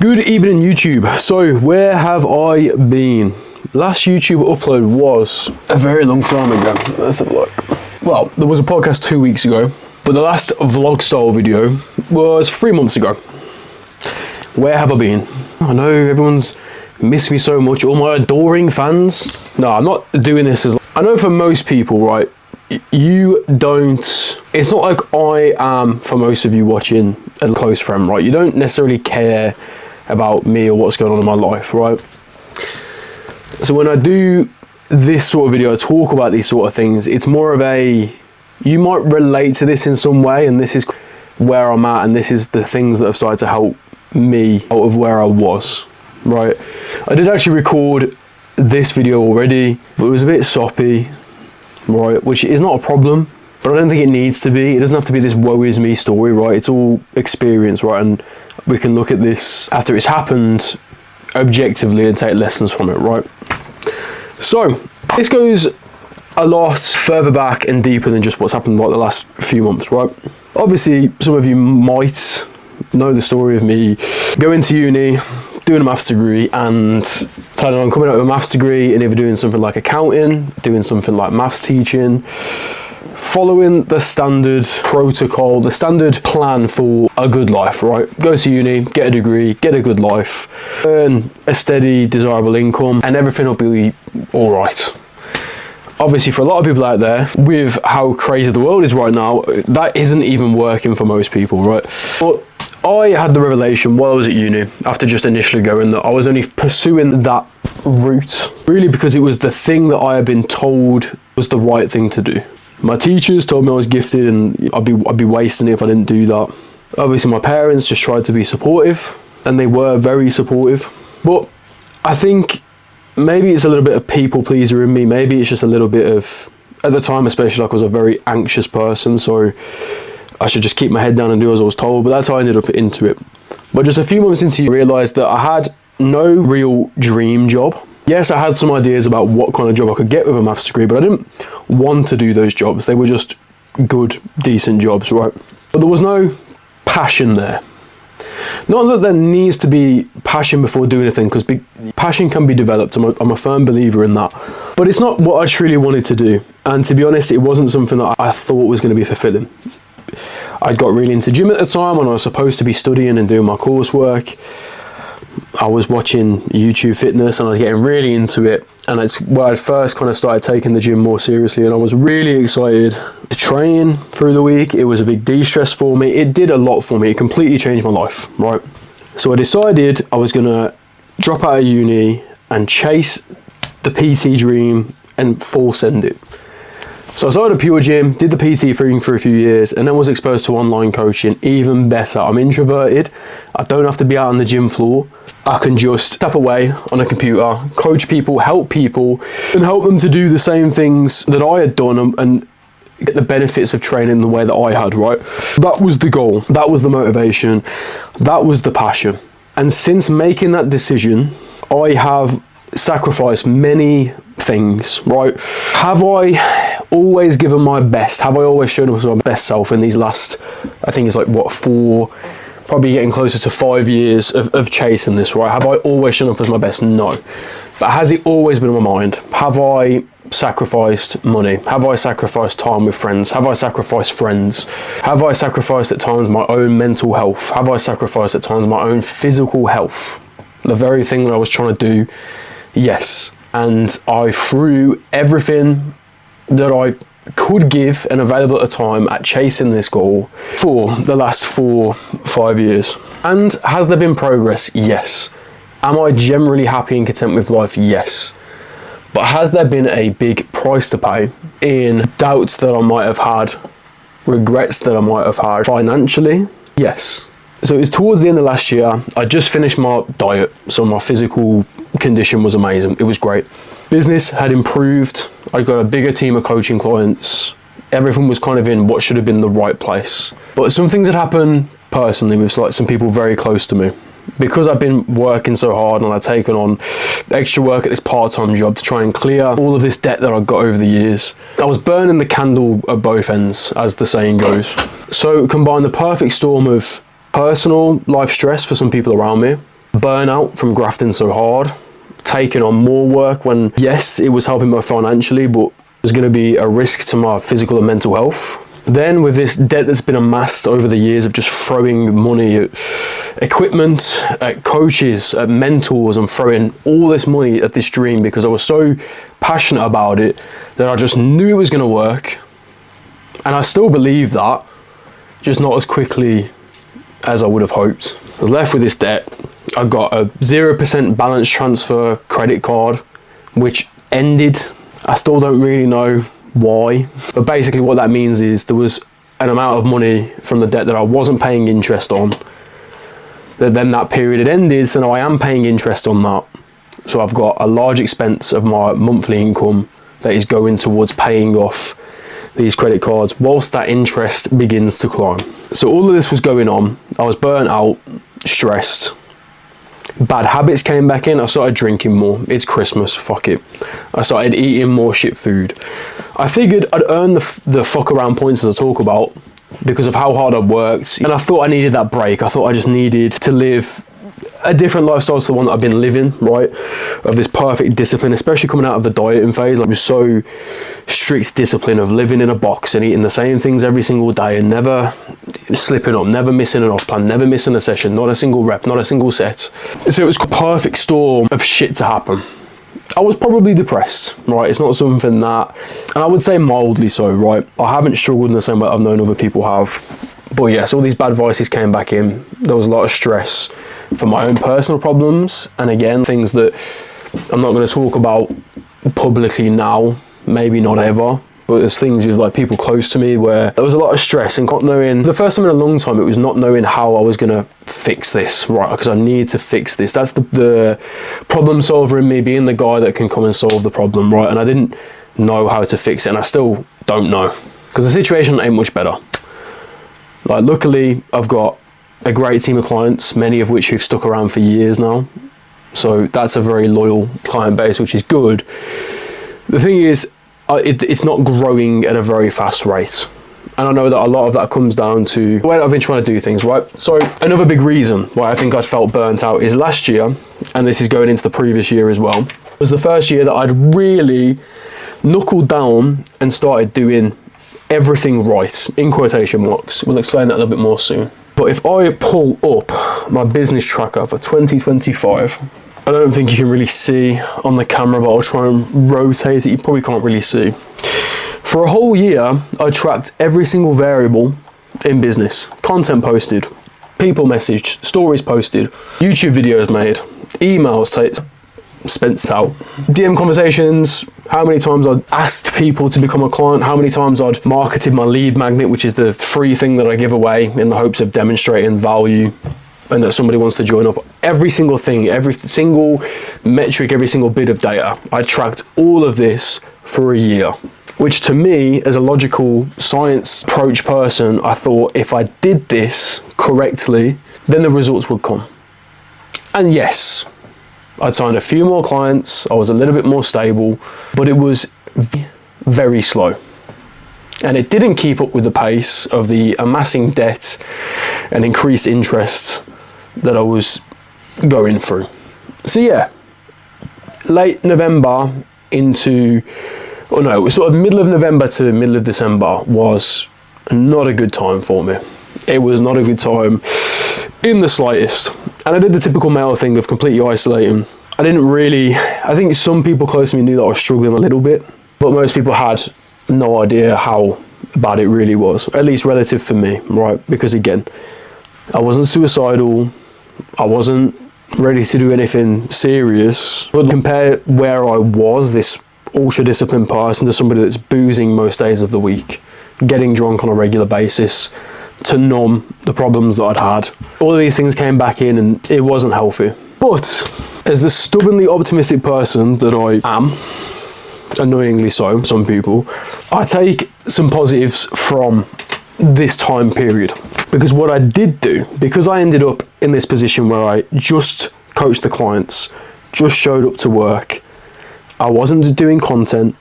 Good evening, YouTube. So where have I been? Last YouTube upload was a very long time ago. Let's have a look. Well, there was a podcast 2 weeks ago, but the last vlog style video was 3 months ago. Where have I been? I know everyone's missed me so much, all my adoring fans. No, I'm not doing this as... I know for most people, right, you don't... It's not like I am, for most of you watching, a close friend, right? You don't necessarily care about me or what's going on in my life, right? So when I do this sort of video, I talk about these sort of things, it's more of a... You might relate to this in some way, and this is where I'm at, and this is the things that have started to help me out of where I was, right? I did actually record this video already, but it was a bit soppy, right? Which is not a problem, but I don't think it needs to be. It doesn't have to be this woe is me story, right? It's all experience, right? And we can look at this after it's happened objectively and take lessons from it, right? So this goes a lot further back and deeper than just what's happened like the last few months, right? Obviously, some of you might know the story of me going to uni, doing a maths degree, and planning on coming out with a maths degree and either doing something like accounting, doing something like maths teaching, following the standard protocol, the standard plan for a good life, right? Go to uni, get a degree, get a good life, earn a steady, desirable income, and everything will be all right. Obviously, for a lot of people out there, with how crazy the world is right now, that isn't even working for most people, right? But I had the revelation while I was at uni, after just initially going, that I was only pursuing that route, really because it was the thing that I had been told was the right thing to do. My teachers told me I was gifted and I'd be wasting it if I didn't do that. Obviously, my parents just tried to be supportive, and they were very supportive. But I think maybe it's a little bit of people pleaser in me. Maybe it's just a little bit of, at the time especially, like I was a very anxious person, so I should just keep my head down and do as I was told, but that's how I ended up into it. But just a few months into it, I realised that I had no real dream job. Yes, I had some ideas about what kind of job I could get with a maths degree, but I didn't want to do those jobs. They were just good, decent jobs, right? But there was no passion there. Not that there needs to be passion before doing anything, because passion can be developed. I'm a firm believer in that. But it's not what I truly wanted to do. And to be honest, it wasn't something that I thought was going to be fulfilling. I got really into gym at the time when I was supposed to be studying and doing my coursework. I was watching YouTube fitness and I was getting really into it, and it's where I first kind of started taking the gym more seriously, and I was really excited to train through the week. It was a big de-stress for me. It did a lot for me. It completely changed my life, right? So I decided I was gonna drop out of uni and chase the PT dream and full send it. So I started a Pure Gym, did the PT thing for a few years, and then was exposed to online coaching. Even better, I'm introverted. I don't have to be out on the gym floor. I can just step away on a computer, coach people, and help them to do the same things that I had done and get the benefits of training the way that I had, right? That was the goal. That was the motivation. That was the passion. And since making that decision, I have sacrificed many things, right? Have I always given my best? Have I always shown up my best self in these last, I think it's like what, 4, probably getting closer to 5 years of chasing this, right? Have I always shown up as my best? No. But has it always been on my mind? Have I sacrificed money? Have I sacrificed time with friends? Have I sacrificed friends? Have I sacrificed at times my own mental health? Have I sacrificed at times my own physical health? The very thing that I was trying to do, yes. And I threw everything that I could give and available at the time at chasing this goal for the last 4-5 years. And has there been progress? Yes. Am I generally happy and content with life? Yes. But has there been a big price to pay in doubts that I might have had, regrets that I might have had financially? Yes. So it was towards the end of last year. I just finished my diet, so my physical condition was amazing. It was great. Business had improved. I got a bigger team of coaching clients. Everything was kind of in what should have been the right place. But some things had happened personally with like some people very close to me. Because I've been working so hard and I've taken on extra work at this part-time job to try and clear all of this debt that I've got over the years, I was burning the candle at both ends, as the saying goes. So combine the perfect storm of personal life stress for some people around me, burnout from grafting so hard, taking on more work when, yes, it was helping me financially, but it was going to be a risk to my physical and mental health. Then with this debt that's been amassed over the years of just throwing money at equipment, at coaches, at mentors, and throwing all this money at this dream because I was so passionate about it that I just knew it was going to work. And I still believe that, just not as quickly as I would have hoped. I was left with this debt. I got a 0% balance transfer credit card, which ended. I still don't really know why, but basically what that means is there was an amount of money from the debt that I wasn't paying interest on, that then that period had ended, so now I am paying interest on that. So I've got a large expense of my monthly income that is going towards paying off these credit cards whilst that interest begins to climb. So all of this was going on. I was burnt out, stressed. Bad habits came back in. I started drinking more. It's Christmas, fuck it. I started eating more shit food. I figured I'd earn the fuck around points as I talk about because of how hard I worked. And I thought I needed that break. I thought I just needed to live a different lifestyle to the one that I've been living, right? Of this perfect discipline, especially coming out of the dieting phase. Like, it was so strict discipline of living in a box and eating the same things every single day and never slipping up, never missing an off plan, never missing a session, not a single rep, not a single set. So it was a perfect storm of shit to happen. I was probably depressed, right? It's not something that, and I would say mildly so, right? I haven't struggled in the same way I've known other people have. But yes, all these bad vices came back in. There was a lot of stress for my own personal problems. And again, things that I'm not going to talk about publicly now, maybe not ever. But there's things with like people close to me where there was a lot of stress and not knowing, the first time in a long time, it was not knowing how I was going to fix this, right? Because I need to fix this. That's the problem solver in me, being the guy that can come and solve the problem, right? And I didn't know how to fix it, and I still don't know because the situation ain't much better. Like, luckily, I've got a great team of clients, many of which who've stuck around for years now. So that's a very loyal client base, which is good. The thing is, it's not growing at a very fast rate. And I know that a lot of that comes down to the way I've been trying to do things, right? So another big reason why I think I'd felt burnt out is last year, and this is going into the previous year as well, was the first year that I'd really knuckled down and started doing everything right, in quotation marks. We'll explain that a little bit more soon. But if I pull up my business tracker for 2025, I don't think you can really see on the camera, but I'll try and rotate it. You probably can't really see. For a whole year, I tracked every single variable in business. Content posted, people messaged, stories posted, YouTube videos made, emails spent out, DM conversations, how many times I'd asked people to become a client, how many times I'd marketed my lead magnet, which is the free thing that I give away in the hopes of demonstrating value and that somebody wants to join up. Every single thing, every single metric, every single bit of data, I tracked all of this for a year, which to me, as a logical science approach person, I thought if I did this correctly, then the results would come. And yes, I'd signed a few more clients, I was a little bit more stable, but it was very slow. And it didn't keep up with the pace of the amassing debt and increased interest that I was going through. So yeah, late November into, it was sort of middle of November to middle of December was not a good time for me. It was not a good time in the slightest. And I did the typical male thing of completely isolating. I think some people close to me knew that I was struggling a little bit, but most people had no idea how bad it really was, at least relative for me, right? Because again, I wasn't suicidal, I wasn't ready to do anything serious, but compare where I was, this ultra disciplined person, to somebody that's boozing most days of the week, getting drunk on a regular basis to numb the problems that I'd had. All of these things came back in and it wasn't healthy. But as the stubbornly optimistic person that I am, annoyingly so, some people, I take some positives from this time period. Because what I did do, because I ended up in this position where I just coached the clients, just showed up to work, I wasn't doing content,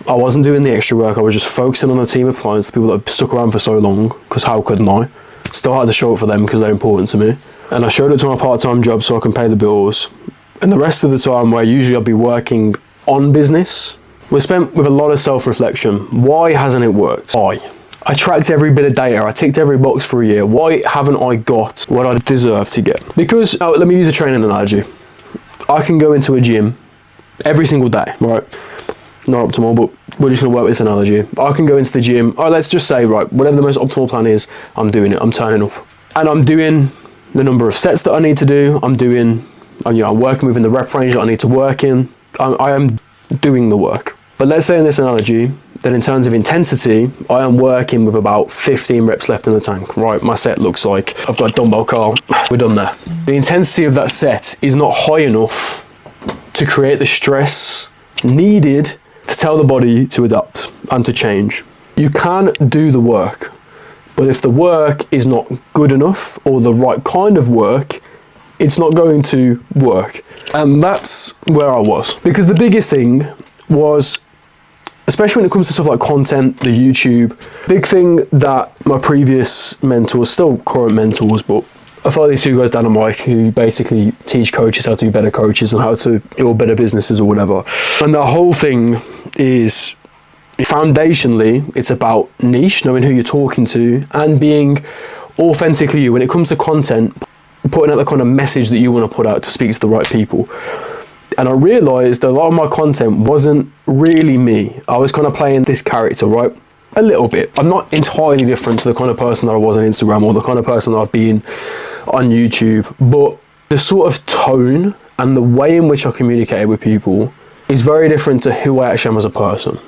I wasn't doing the extra work, I was just focusing on a team of clients, the people that have stuck around for so long, because how couldn't I? Still had to show up for them because they're important to me. And I showed up to my part-time job so I can pay the bills. And the rest of the time where usually I'll be working on business was spent with a lot of self-reflection. Why hasn't it worked? Why? I tracked every bit of data. I ticked every box for a year. Why haven't I got what I deserve to get? Because, let me use a training analogy. I can go into a gym every single day, right? Not optimal, but we're just gonna work with this analogy. I can go into the gym, let's just say, right, whatever the most optimal plan is, I'm doing it, I'm turning up. And I'm doing the number of sets that I need to do, I'm working within the rep range that I need to work in, I am doing the work. But let's say in this analogy, that in terms of intensity, I am working with about 15 reps left in the tank, right? My set looks like I've got a dumbbell curl, we're done there. The intensity of that set is not high enough to create the stress needed to tell the body to adapt and to change. You can do the work, but if the work is not good enough or the right kind of work, it's not going to work. And that's where I was. Because the biggest thing was, especially when it comes to stuff like content, the YouTube, big thing that my previous mentors, still current mentors, but I follow these two guys, Dan and Mike, who basically teach coaches how to be better coaches and how to build better businesses or whatever. And the whole thing is, foundationally, it's about niche, knowing who you're talking to and being authentically you. When it comes to content, putting out the kind of message that you want to put out to speak to the right people. And I realized that a lot of my content wasn't really me. I was kind of playing this character, right? A little bit. I'm not entirely different to the kind of person that I was on Instagram or the kind of person that I've been on YouTube, but the sort of tone and the way in which I communicated with people is very different to who I actually am as a person.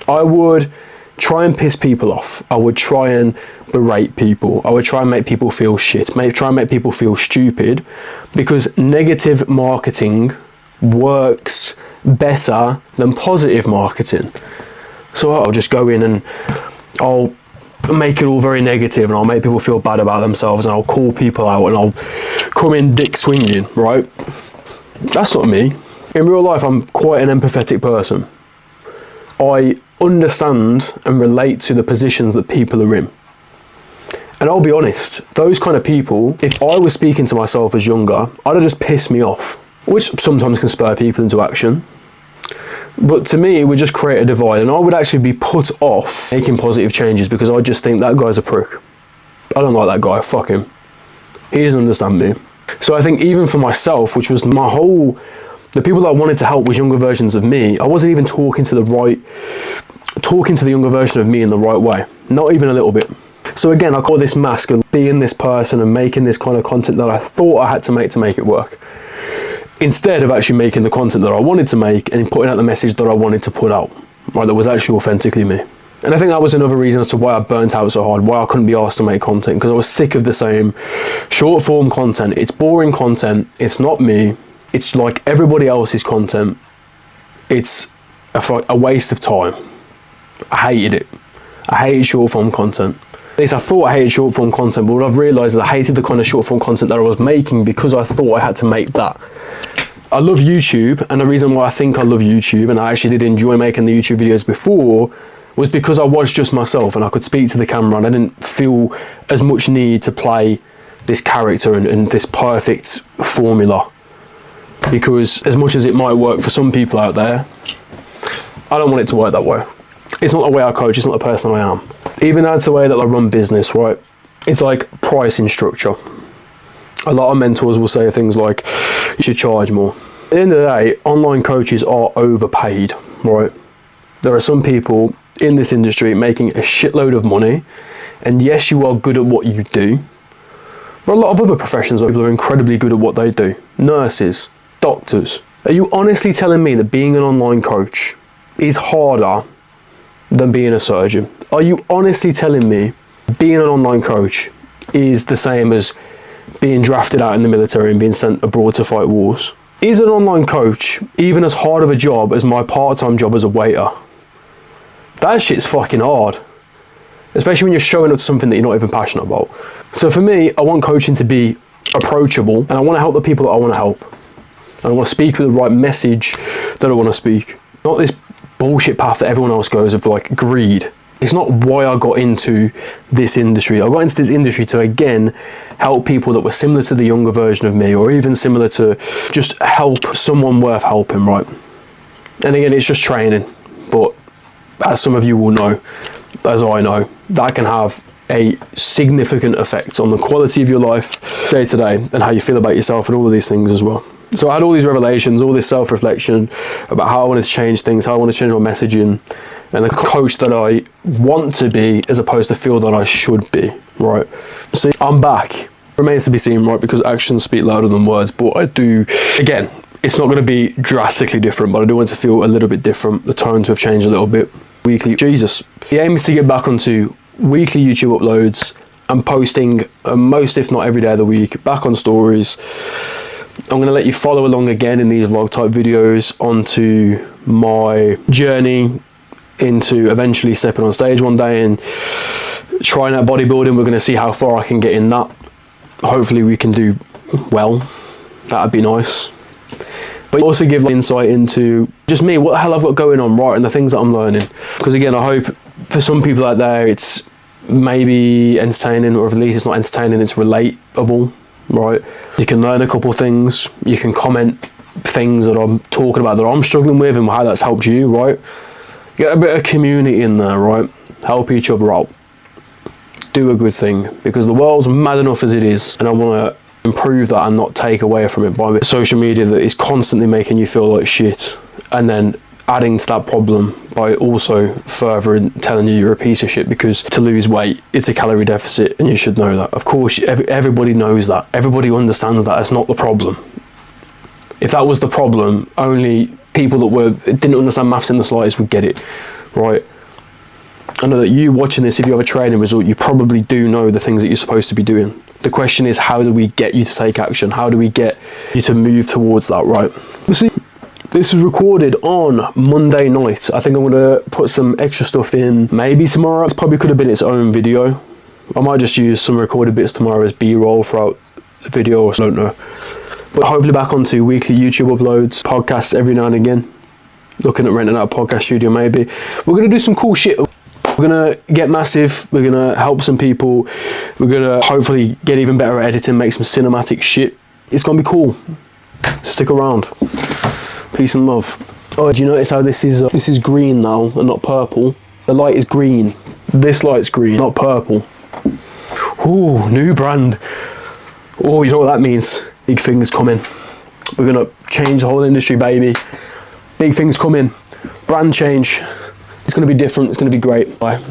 I would try and piss people off. I would try and berate people. I would try and make people feel shit. Try and make people feel stupid, because negative marketing works better than positive marketing. So I'll just go in and I'll make it all very negative and I'll make people feel bad about themselves and I'll call people out and I'll come in dick swinging, right? That's not me. In real life, I'm quite an empathetic person. I understand and relate to the positions that people are in. And I'll be honest, those kind of people, if I was speaking to myself as younger, I'd have just pissed me off, which sometimes can spur people into action. But to me, it would just create a divide, and I would actually be put off making positive changes because I just think that guy's a prick. I don't like that guy, fuck him. He doesn't understand me. So I think even for myself, which was the people that I wanted to help was younger versions of me, I wasn't even talking to the younger version of me in the right way. Not even a little bit. So again, I got this mask of being this person and making this kind of content that I thought I had to make it work, instead of actually making the content that I wanted to make and putting out the message that I wanted to put out, right, that was actually authentically me. And I think that was another reason as to why I burnt out so hard, why I couldn't be asked to make content, because I was sick of the same short form content. It's boring content, it's not me, it's like everybody else's content. It's a waste of time. I hated it. I hated short form content. At least I thought I hated short form content, but what I've realised is I hated the kind of short form content that I was making because I thought I had to make that. I love YouTube, and the reason why I think I love YouTube, and I actually did enjoy making the YouTube videos before, was because I was just myself and I could speak to the camera and I didn't feel as much need to play this character and this perfect formula. Because as much as it might work for some people out there, I don't want it to work that way. It's not the way I coach, it's not the person I am. Even that's the way that I run business, right? It's like pricing structure. A lot of mentors will say things like, you should charge more. At the end of the day, online coaches are overpaid, right? There are some people in this industry making a shitload of money, and yes, you are good at what you do, but a lot of other professions where people are incredibly good at what they do. Nurses, doctors. Are you honestly telling me that being an online coach is harder than being a surgeon? Are you honestly telling me being an online coach is the same as being drafted out in the military and being sent abroad to fight wars? Is an online coach even as hard of a job as my part-time job as a waiter? That shit's fucking hard. Especially when you're showing up to something that you're not even passionate about. So for me, I want coaching to be approachable, and I want to help the people that I want to help. And I want to speak with the right message that I want to speak. Not this bullshit path that everyone else goes of like greed. It's not why I got into this industry. I got into this industry to, again, help people that were similar to the younger version of me, or even similar to just help someone worth helping, right? And again, it's just training. But as some of you will know, as I know, that can have a significant effect on the quality of your life day to day and how you feel about yourself and all of these things as well. So I had all these revelations, all this self-reflection about how I wanted to change things, how I wanted to change my messaging, and the coach that I want to be as opposed to feel that I should be, right? See, I'm back. Remains to be seen, right? Because actions speak louder than words. But I do, again, it's not going to be drastically different, but I do want it to feel a little bit different. The tones have changed a little bit. Weekly, Jesus. The aim is to get back onto weekly YouTube uploads and posting most, if not every day of the week, back on stories. I'm going to let you follow along again in these vlog type videos onto my journey into eventually stepping on stage one day and trying out bodybuilding. We're going to see how far I can get in that. Hopefully we can do well. That'd be nice. But also give insight into just me, what the hell I've got going on, right, and the things that I'm learning. Because again, I hope for some people out there it's maybe entertaining, or at least it's not entertaining, it's relatable, right? You can learn a couple things, you can comment things that I'm talking about that I'm struggling with and how that's helped you, right? Get a bit of community in there, right? Help each other out. Do a good thing, because the world's mad enough as it is, and I want to improve that and not take away from it by social media that is constantly making you feel like shit, and then adding to that problem by also further telling you you're a piece of shit because to lose weight it's a calorie deficit, and you should know that. Of course, everybody knows that, everybody understands that. It's not the problem. If that was the problem, only people that didn't understand maths in the slightest would get it, right? I know that you watching this, if you have a training result, you probably do know the things that you're supposed to be doing. The question is, how do we get you to take action? How do we get you to move towards that, right? You see, this was recorded on Monday night. I think I'm going to put some extra stuff in maybe tomorrow. It probably could have been its own video. I might just use some recorded bits tomorrow as B-roll throughout the video, I don't know. But hopefully back onto weekly YouTube uploads, podcasts every now and again. Looking at renting out a podcast studio maybe. We're going to do some cool shit. We're going to get massive. We're going to help some people. We're going to hopefully get even better at editing, make some cinematic shit. It's going to be cool. Stick around. Peace and love. Oh, do you notice how this is green now and not purple? The light is green. This light's green, not purple. Ooh, new brand. Oh, you know what that means? Big things coming. We're going to change the whole industry, baby. Big things coming. Brand change. It's going to be different. It's going to be great. Bye.